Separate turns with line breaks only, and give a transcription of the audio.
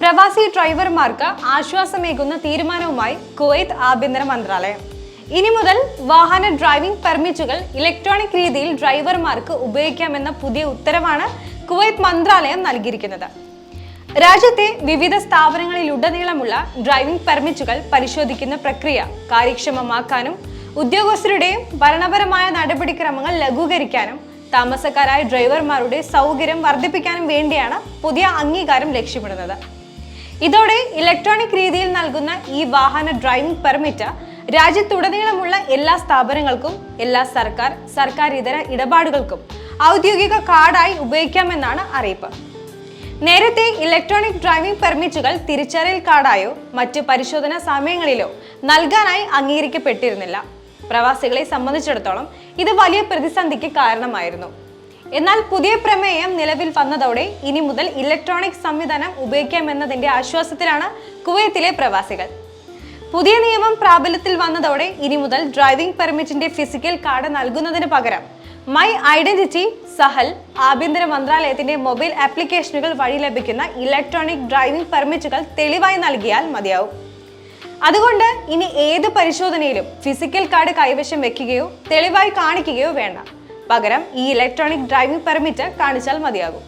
പ്രവാസി ഡ്രൈവർമാർക്ക് ആശ്വാസമേകുന്ന തീരുമാനവുമായി കുവൈത്ത് ആഭ്യന്തര മന്ത്രാലയം. ഇനി മുതൽ വാഹന ഡ്രൈവിംഗ് പെർമിറ്റുകൾ ഇലക്ട്രോണിക് രീതിയിൽ ഡ്രൈവർമാർക്ക് ഉപയോഗിക്കാമെന്ന പുതിയ ഉത്തരവാണ് കുവൈത്ത് മന്ത്രാലയം നൽകിയിരിക്കുന്നത്. രാജ്യത്തെ വിവിധ സ്ഥാപനങ്ങളിലുടനീളമുള്ള ഡ്രൈവിംഗ് പെർമിറ്റുകൾ പരിശോധിക്കുന്ന പ്രക്രിയ കാര്യക്ഷമമാക്കാനും ഉദ്യോഗസ്ഥരുടെയും ഭരണപരമായ നടപടിക്രമങ്ങൾ ലഘൂകരിക്കാനും താമസക്കാരായ ഡ്രൈവർമാരുടെ സൗകര്യം വർദ്ധിപ്പിക്കാനും വേണ്ടിയാണ് പുതിയ അംഗീകാരം ലക്ഷ്യമിടുന്നത്. ഇതോടെ ഇലക്ട്രോണിക് രീതിയിൽ നൽകുന്ന ഈ വാഹന ഡ്രൈവിംഗ് പെർമിറ്റ് രാജ്യത്തുടനീളമുള്ള എല്ലാ സ്ഥാപനങ്ങൾക്കും എല്ലാ സർക്കാരിതര ഇടപാടുകൾക്കും ഔദ്യോഗിക കാർഡായി ഉപയോഗിക്കാമെന്നാണ് അറിയിപ്പ്. നേരത്തെ ഇലക്ട്രോണിക് ഡ്രൈവിംഗ് പെർമിറ്റുകൾ തിരിച്ചറിയൽ കാർഡായോ മറ്റ് പരിശോധനാ സമയങ്ങളിലോ നൽകാനായി അംഗീകരിക്കപ്പെട്ടിരുന്നില്ല. പ്രവാസികളെ സംബന്ധിച്ചിടത്തോളം ഇത് വലിയ പ്രതിസന്ധിക്ക് കാരണമായിരുന്നു. എന്നാൽ പുതിയ പ്രമേയം നിലവിൽ വന്നതോടെ ഇനി മുതൽ ഇലക്ട്രോണിക് സംവിധാനം ഉപയോഗിക്കാമെന്നതിന്റെ ആശ്വാസത്തിലാണ് കുവൈത്തിലെ പ്രവാസികൾ. പുതിയ നിയമം പ്രാബല്യത്തിൽ വന്നതോടെ ഇനി മുതൽ ഡ്രൈവിംഗ് പെർമിറ്റിന്റെ ഫിസിക്കൽ കാർഡ് നൽകുന്നതിന് പകരം മൈ ഐഡന്റിറ്റി സഹൽ ആഭ്യന്തര മന്ത്രാലയത്തിന്റെ മൊബൈൽ ആപ്ലിക്കേഷനുകൾ വഴി ലഭിക്കുന്ന ഇലക്ട്രോണിക് ഡ്രൈവിംഗ് പെർമിറ്റുകൾ തെളിവായി നൽകിയാൽ മതിയാവും. അതുകൊണ്ട് ഇനി ഏത് പരിശോധനയിലും ഫിസിക്കൽ കാർഡ് കൈവശം വെക്കുകയോ തെളിവായി കാണിക്കുകയോ വേണ്ട. പകരം ഈ ഇലക്ട്രോണിക് ഡ്രൈവിംഗ് പെർമിറ്റ് കാണിച്ചാൽ മതിയാകും.